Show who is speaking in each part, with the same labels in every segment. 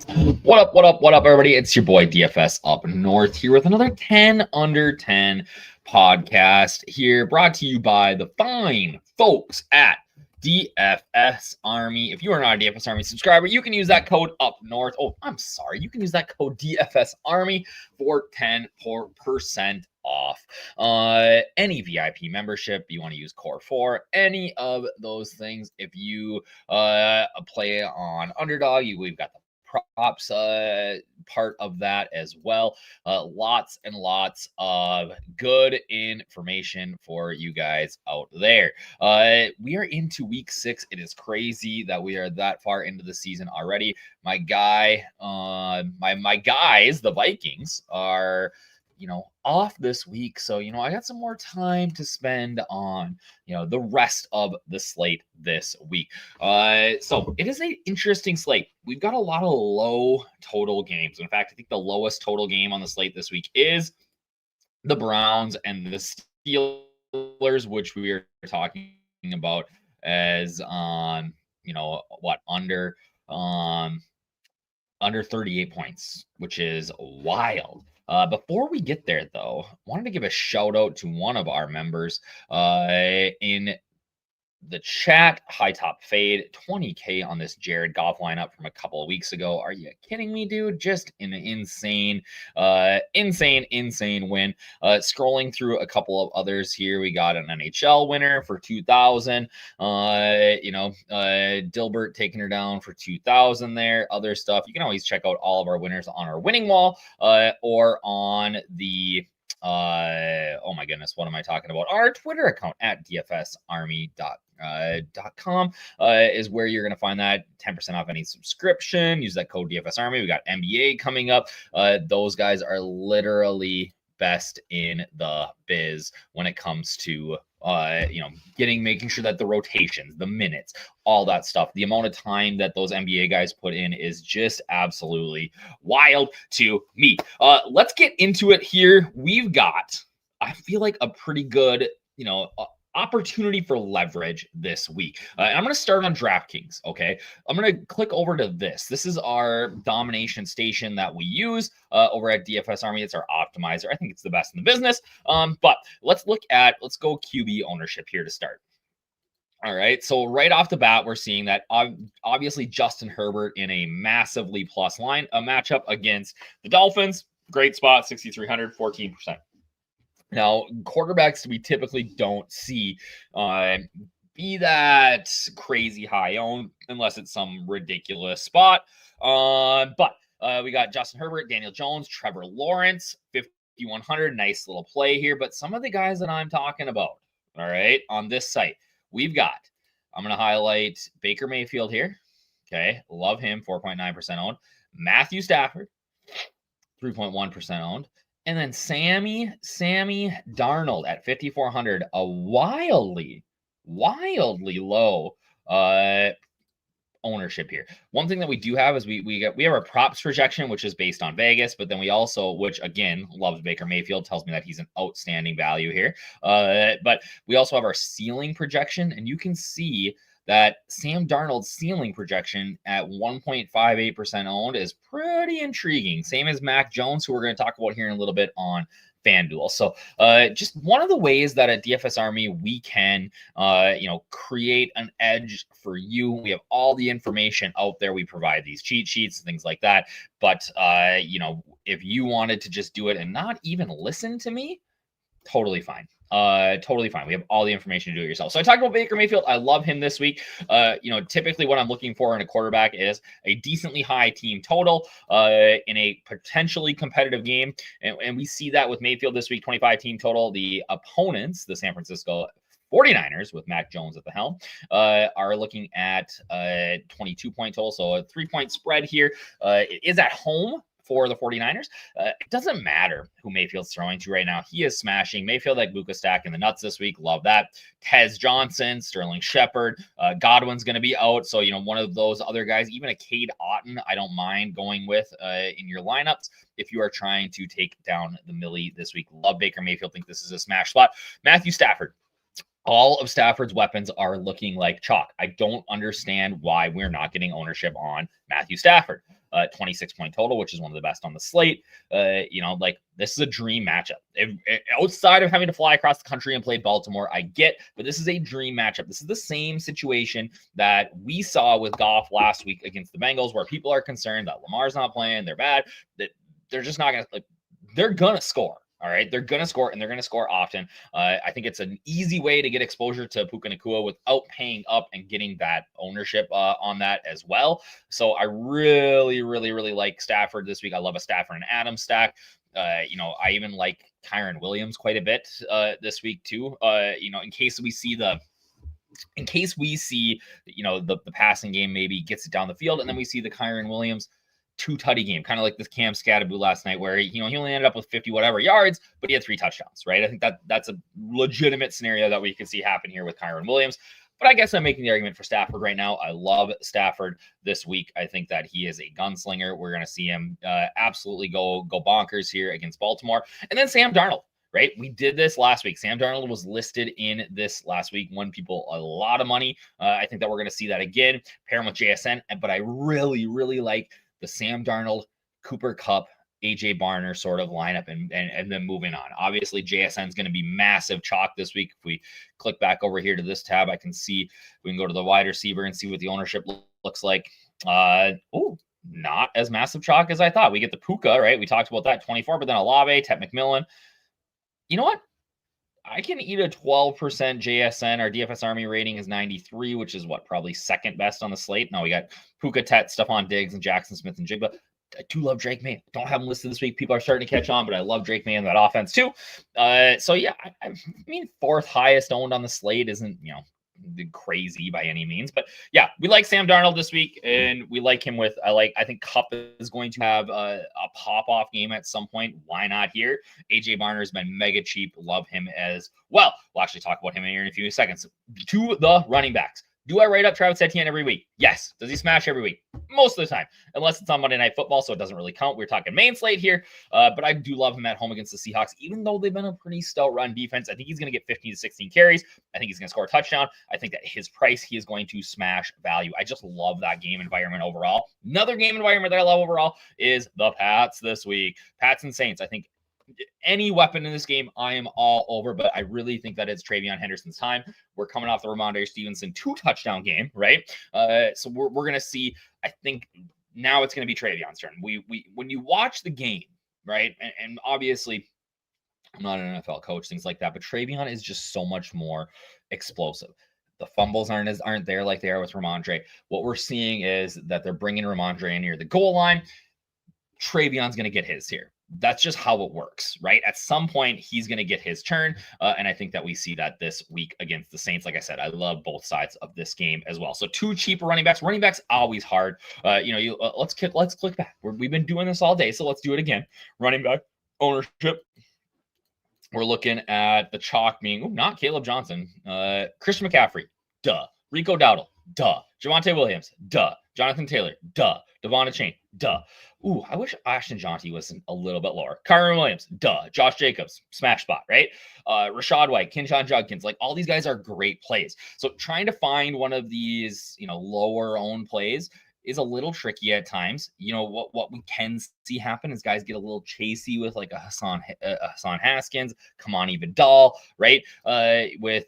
Speaker 1: What up, everybody? It's your boy DFS Up North here with another 10 Under 10 podcast here, brought to you by the fine folks at DFS Army. If you are not a DFS Army subscriber, you can use that code Up North. Oh, I'm sorry. You can use that code DFS Army for 10% off any VIP membership. You want to use Core 4, any of those things. If you play on Underdog, we've got the props part of that as well. Lots and lots of good information for you guys out there. We are into week 6. It is crazy that we are that far into the season already. My guys, the Vikings, are off this week. So, I got some more time to spend on, the rest of the slate this week. So it is an interesting slate. We've got a lot of low total games. In fact, I think the lowest total game on the slate this week is the Browns and the Steelers, which we are talking about as under 38 points, which is wild. Before we get there, though, I wanted to give a shout out to one of our members in the chat. High Top Fade, 20K on this Jared Goff lineup from a couple of weeks ago. Are you kidding me, dude? Just an insane win. Scrolling through a couple of others here, we got an NHL winner for 2,000. Dilbert taking her down for 2,000 there. Other stuff. You can always check out all of our winners on our winning wall or on the oh my goodness, what am I talking about? Our Twitter account at dfsarmy.com is where you're going to find that 10% off any subscription. Use that code DFS Army. We got NBA coming up. Those guys are literally best in the biz when it comes to making sure that the rotations, the minutes, all that stuff, the amount of time that those NBA guys put in is just absolutely wild to me. Let's get into it here. We've got, I feel like, a pretty good, opportunity for leverage this week. And I'm going to start on DraftKings. Okay. I'm going to click over to this. This is our domination station that we use over at DFS Army. It's our optimizer. I think it's the best in the business. But let's go QB ownership here to start. All right. So right off the bat, we're seeing that obviously Justin Herbert in a massively plus line, a matchup against the Dolphins. Great spot, 6,300, 14%. Now, quarterbacks we typically don't see be that crazy high owned unless it's some ridiculous spot. But we got Justin Herbert, Daniel Jones, Trevor Lawrence, 5,100. Nice little play here. But some of the guys that I'm talking about, all right, on this site, we've got, I'm going to highlight Baker Mayfield here. Okay, love him, 4.9% owned. Matthew Stafford, 3.1% owned. And then Sammy Darnold at 5,400, a wildly low ownership here. One thing that we do have is we have a props projection, which is based on Vegas, but then we also, which again loves Baker Mayfield, tells me that he's an outstanding value here. But we also have our ceiling projection, and you can see that Sam Darnold's ceiling projection at 1.58% owned is pretty intriguing. Same as Mac Jones, who we're going to talk about here in a little bit on FanDuel. So just one of the ways that at DFS Army we can, create an edge for you. We have all the information out there. We provide these cheat sheets, things like that. But, if you wanted to just do it and not even listen to me, totally fine. Totally fine. We have all the information to do it yourself. So I talked about Baker Mayfield. I love him this week. Typically what I'm looking for in a quarterback is a decently high team total in a potentially competitive game. And we see that with Mayfield this week, 25 team total. The opponents, the San Francisco 49ers with Mac Jones at the helm, are looking at 22-point total. So a 3-point spread here. It is at home for the 49ers. It doesn't matter who Mayfield's throwing to right now. He is smashing. Mayfield at Buka stack in the nuts this week. Love that. Tez Johnson, Sterling Shepard, Godwin's going to be out. So, one of those other guys, even a Cade Otton, I don't mind going with in your lineups if you are trying to take down the Millie this week. Love Baker Mayfield. Think this is a smash spot. Matthew Stafford. All of Stafford's weapons are looking like chalk. I don't understand why we're not getting ownership on Matthew Stafford. 26-point total, which is one of the best on the slate. Like this is a dream matchup. Outside of having to fly across the country and play Baltimore, I get, but this is a dream matchup. This is the same situation that we saw with Goff last week against the Bengals, where people are concerned that Lamar's not playing, they're bad, that they're just not going to, they're going to score. All right, they're going to score, and they're going to score often. I think it's an easy way to get exposure to Puka Nacua without paying up and getting that ownership on that as well. So I really, really, really like Stafford this week. I love a Stafford and Adams stack. I even like Kyren Williams quite a bit this week too. In case we see the passing game maybe gets it down the field, and then we see the Kyren Williams two-tutty game, kind of like this Cam Scatterboo last night, where he only ended up with 50 whatever yards, but he had 3 touchdowns, right? I think that's a legitimate scenario that we could see happen here with Kyren Williams. But I guess I'm making the argument for Stafford right now. I love Stafford this week. I think that he is a gunslinger. We're going to see him absolutely go bonkers here against Baltimore. And then Sam Darnold, right? We did this last week. Sam Darnold was listed in this last week, won people a lot of money. I think that we're going to see that again, pair him with JSN. But I really, really like the Sam Darnold, Cooper Kupp, AJ Barner sort of lineup and then moving on. Obviously, JSN is going to be massive chalk this week. If we click back over here to this tab, I can see we can go to the wide receiver and see what the ownership looks like. Not as massive chalk as I thought. We get the Puka, right? We talked about that, 24, but then Olave, Ted McMillan. You know what? I can eat a 12% JSN. Our DFS Army rating is 93, which is probably second best on the slate. Now we got Puka, Tet, Stephon Diggs, and Jackson Smith and Jigba. I do love Drake May. Don't have him listed this week. People are starting to catch on, but I love Drake May in that offense too. I mean, fourth highest owned on the slate isn't, crazy by any means, but yeah, we like Sam Darnold this week, and we like him I think Kupp is going to have a pop-off game at some point. Why not here? AJ Barner has been mega cheap. Love him as well. We'll actually talk about him here in a few seconds. To the running backs. Do I write up Travis Etienne every week? Yes. Does he smash every week? Most of the time, unless it's on Monday Night Football, so it doesn't really count. We're talking main slate here, but I do love him at home against the Seahawks, even though they've been a pretty stout run defense. I think he's going to get 15 to 16 carries. I think he's going to score a touchdown. I think that his price, he is going to smash value. I just love that game environment overall. Another game environment that I love overall is the Pats this week. Pats and Saints. I think any weapon in this game, I am all over, but I really think that it's Travion Henderson's time. We're coming off the Ramondre Stevenson 2-touchdown game, right? So we're going to see, I think now it's going to be Travion's turn. When you watch the game, right? And obviously I'm not an NFL coach, things like that, but Travion is just so much more explosive. The fumbles aren't there like they are with Ramondre. What we're seeing is that they're bringing Ramondre in near the goal line. Travion's going to get his here. That's just how it works, right? At some point, he's going to get his turn, and I think that we see that this week against the Saints. Like I said, I love both sides of this game as well. So 2 cheap running backs. Running backs always hard. Let's click back. We've been doing this all day, so let's do it again. Running back ownership. We're looking at the chalk being not Caleb Johnson, Christian McCaffrey, duh. Rico Dowdle, duh. Javonte Williams, duh. Jonathan Taylor, duh. Devon Chain, duh. I wish Ashton Jonty was a little bit lower. Kyren Williams, duh. Josh Jacobs, smash spot, right? Rashad White, Kinshawn Judkins, all these guys are great plays. So trying to find one of these, lower owned plays is a little tricky at times. What we can see happen is guys get a little chasey with a Hassan Haskins, Kamani Vidal, right? With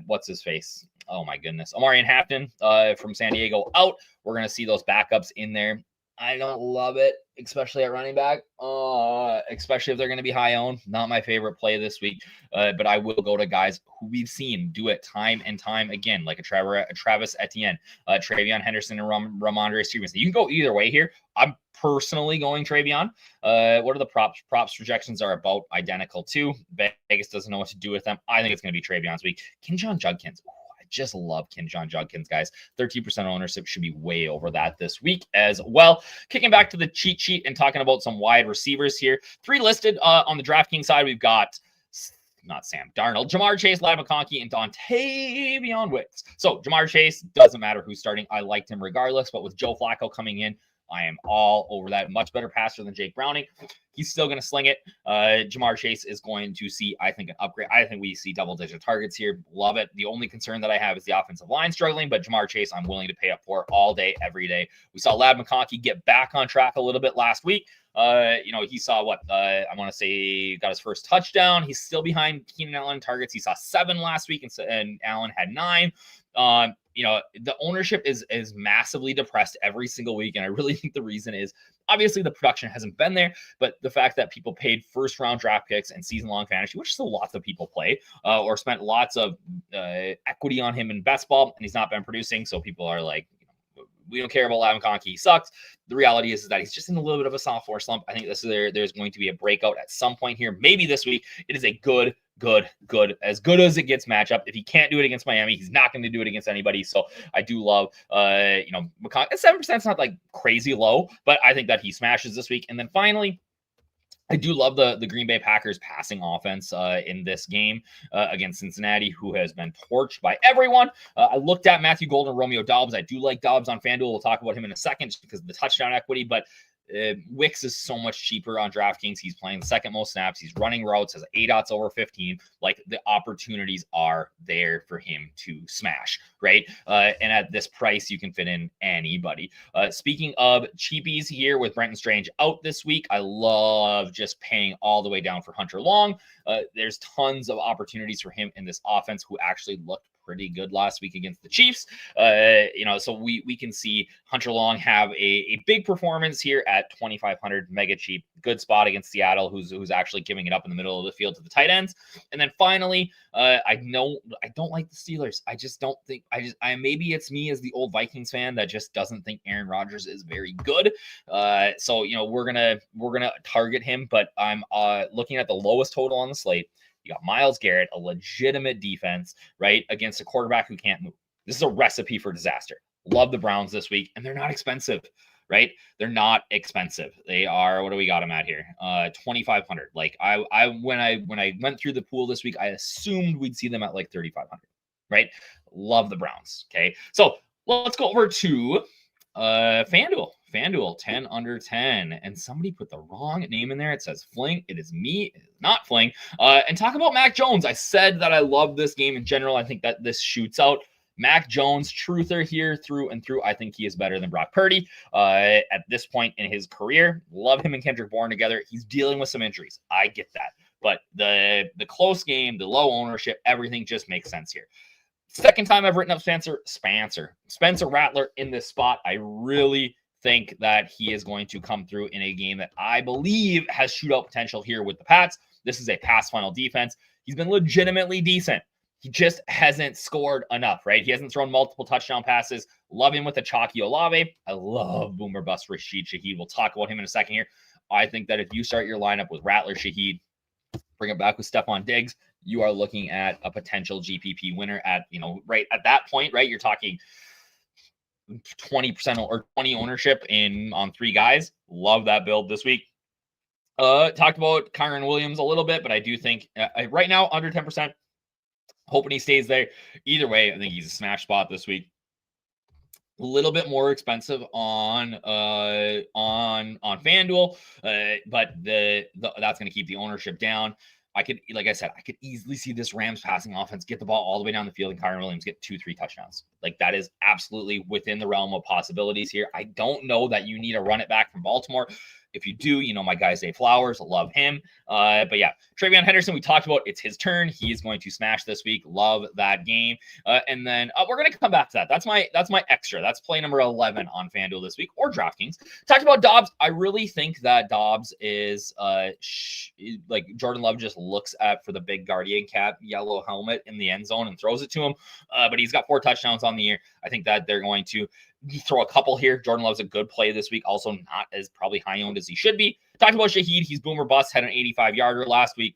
Speaker 1: what's his face? Oh my goodness, Omarion Hafton from San Diego out. We're gonna see those backups in there. I don't love it, especially at running back, especially if they're going to be high owned. Not my favorite play this week, but I will go to guys who we've seen do it time and time again, like a Travis Etienne, Travion Henderson, and Ramondre Stevenson. You can go either way here. I'm personally going Travion. What are the props? Props projections are about identical too. Vegas doesn't know what to do with them. I think it's going to be Travion's week. Kinshawn Judkins. Just love Kinshawn Judkins, guys. 13% ownership should be way over that this week as well. Kicking back to the cheat sheet and talking about some wide receivers here. 3 listed on the DraftKings side. We've got not Sam Darnold, Jamar Chase, Ladd McConkey, and Dontavion Wicks. So Jamar Chase, doesn't matter who's starting. I liked him regardless, but with Joe Flacco coming in, I am all over that. Much better passer than Jake Browning. He's still going to sling it. Jamar Chase is going to see, I think, an upgrade. I think we see double-digit targets here. Love it. The only concern that I have is the offensive line struggling, but Jamar Chase, I'm willing to pay up for all day, every day. We saw Ladd McConkey get back on track a little bit last week. He saw what I want to say got his first touchdown. He's still behind Keenan Allen targets. He saw 7 last week, and Allen had 9. The ownership is massively depressed every single week. And I really think the reason is obviously the production hasn't been there, but the fact that people paid first round draft picks and season long fantasy, which still lots of people play, or spent lots of equity on him in best ball, and he's not been producing. So people are like, we don't care about Ladd McConkey. He sucks. The reality is that he's just in a little bit of a sophomore slump. I think there's going to be a breakout at some point here. Maybe this week. It is a good, as good as it gets matchup. If he can't do it against Miami, he's not going to do it against anybody. So I do love, McConkey. 7% is not like crazy low, but I think that he smashes this week. And then finally, I do love the Green Bay Packers passing offense in this game against Cincinnati, who has been torched by everyone. I looked at Matthew Golden and Romeo Doubs. I do like Doubs on FanDuel. We'll talk about him in a second just because of the touchdown equity, but Wicks is so much cheaper on DraftKings. He's playing the second most snaps. He's running routes, has ADOTs over 15. Like, the opportunities are there for him to smash, right? And at this price, you can fit in anybody. Speaking of cheapies here with Brenton Strange out this week, I love just paying all the way down for Hunter Long. There's tons of opportunities for him in this offense, who actually looked pretty good last week against the Chiefs. So we can see Hunter Long have a big performance here at 2,500, mega cheap, good spot against Seattle, who's actually giving it up in the middle of the field to the tight ends. And then finally, I don't like the Steelers. I just don't think maybe it's me as the old Vikings fan that just doesn't think Aaron Rodgers is very good. So we're gonna target him, but I'm looking at the lowest total on the slate. You got Myles Garrett, a legitimate defense, right, against a quarterback who can't move. This is a recipe for disaster. Love the Browns this week, and they're not expensive, right? They're not expensive. They are, what do we got them at here? 2,500. Like, when I went through the pool this week, I assumed we'd see them at like 3,500, right? Love the Browns. Okay, so let's go over to FanDuel. FanDuel 10 under 10, and somebody put the wrong name in there. It says Fling. It is me. It is not Fling. And talk about Mac Jones. I said that I love this game in general. I think that this shoots out. Mac Jones, truther here through and through. I think he is better than Brock Purdy at this point in his career. Love him and Kendrick Bourne together. He's dealing with some injuries. I get that. But the close game, the low ownership, everything just makes sense here. Second time I've written up Spencer Rattler in this spot. I really think that he is going to come through in a game that I believe has shootout potential here with the Pats. This is a pass funnel defense. He's been legitimately decent. He just hasn't scored enough, right? He hasn't thrown multiple touchdown passes. Love him with a chalky Olave. I love boomer bust Rashid Shaheed. We'll talk about him in a second here. I think that if you start your lineup with Rattler, Shaheed, bring it back with Stephon Diggs, you are looking at a potential GPP winner at, right at that point, right? You're talking 20% or 20 ownership on 3 guys. Love that build this week. Talked about Kyren Williams a little bit, but I do think right now under 10%, hoping he stays there. Either way, I think he's a smash spot this week. A little bit more expensive on FanDuel, but that's going to keep the ownership down. I could easily see this Rams passing offense get the ball all the way down the field and Kyren Williams get 2-3 touchdowns. Like, that is absolutely within the realm of possibilities here. I don't know that you need to run it back from Baltimore. If you do, my guy Zay Flowers, love him. But yeah, Travion Henderson, we talked about. It's his turn. He is going to smash this week. Love that game. And then we're going to come back to that. That's my extra. That's play number 11 on FanDuel this week, or DraftKings. Talked about Dobbs. I really think that Dobbs is like Jordan Love just looks at for the big guardian cap yellow helmet in the end zone and throws it to him. But he's got 4 touchdowns on the year. I think that they're going to throw a couple here. Jordan Love's a good play this week. Also not as probably high owned as he should be. Talked about Shaheed. He's boomer bust, had an 85-yarder last week.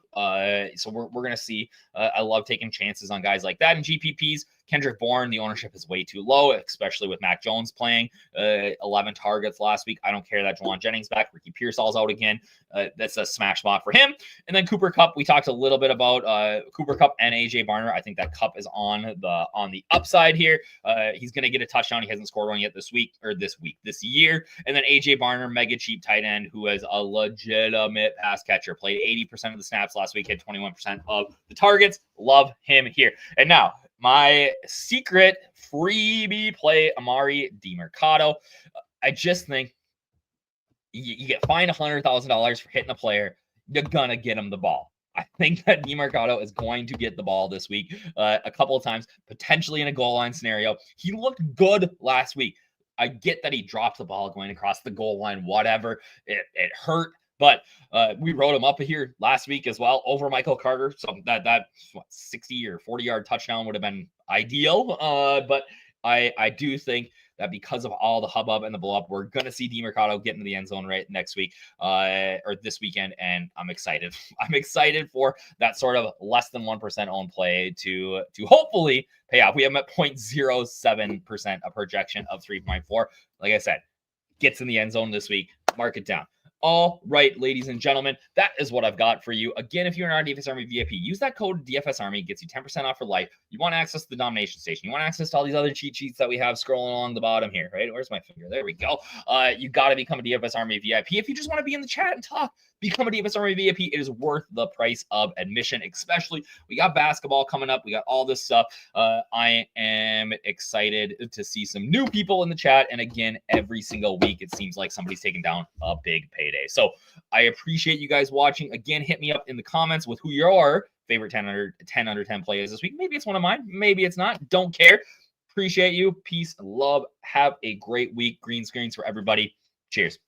Speaker 1: So we're going to see. I love taking chances on guys like that in GPPs. Kendrick Bourne, the ownership is way too low, especially with Mac Jones playing 11 targets last week. I don't care that Juwan Jennings back. Ricky Pearsall's out again. That's a smash spot for him. And then Cooper Kupp, we talked a little bit about Cooper Kupp and AJ Barner. I think that Kupp is on the upside here. He's going to get a touchdown. He hasn't scored one yet this year. And then AJ Barner, mega cheap tight end, who is a legitimate pass catcher, played 80% of the snaps last week, hit 21% of the targets. Love him here. And now, my secret freebie play, Amari DiMercato. I just think you get fined $100,000 for hitting a player. You're going to get him the ball. I think that DiMercato is going to get the ball this week a couple of times, potentially in a goal line scenario. He looked good last week. I get that he dropped the ball going across the goal line, whatever. It hurt. But we wrote him up here last week as well over Michael Carter. So that 60 or 40-yard touchdown would have been ideal. But I do think that because of all the hubbub and the blow up, we're going to see DiMercato get into the end zone right next week or this weekend. And I'm excited. I'm excited for that sort of less than 1% owned play to hopefully pay off. We have him at 0.07%, a projection of 3.4. Like I said, gets in the end zone this week. Mark it down. All right, ladies and gentlemen, that is what I've got for you. Again, if you're in our DFS Army VIP, use that code DFS Army. It gets you 10% off for life. You want access to the domination station. You want access to all these other cheat sheets that we have scrolling along the bottom here, right? Where's my finger? There we go. You got to become a DFS Army VIP. If you just want to be in the chat and talk, become a DFS Army VIP. It is worth the price of admission, especially we got basketball coming up. We got all this stuff. I am excited to see some new people in the chat. And again, every single week, it seems like somebody's taking down a big payday. So I appreciate you guys watching. Again, hit me up in the comments with who your favorite 10 under 10 play is this week. Maybe it's one of mine. Maybe it's not. Don't care. Appreciate you. Peace and love. Have a great week. Green screens for everybody. Cheers.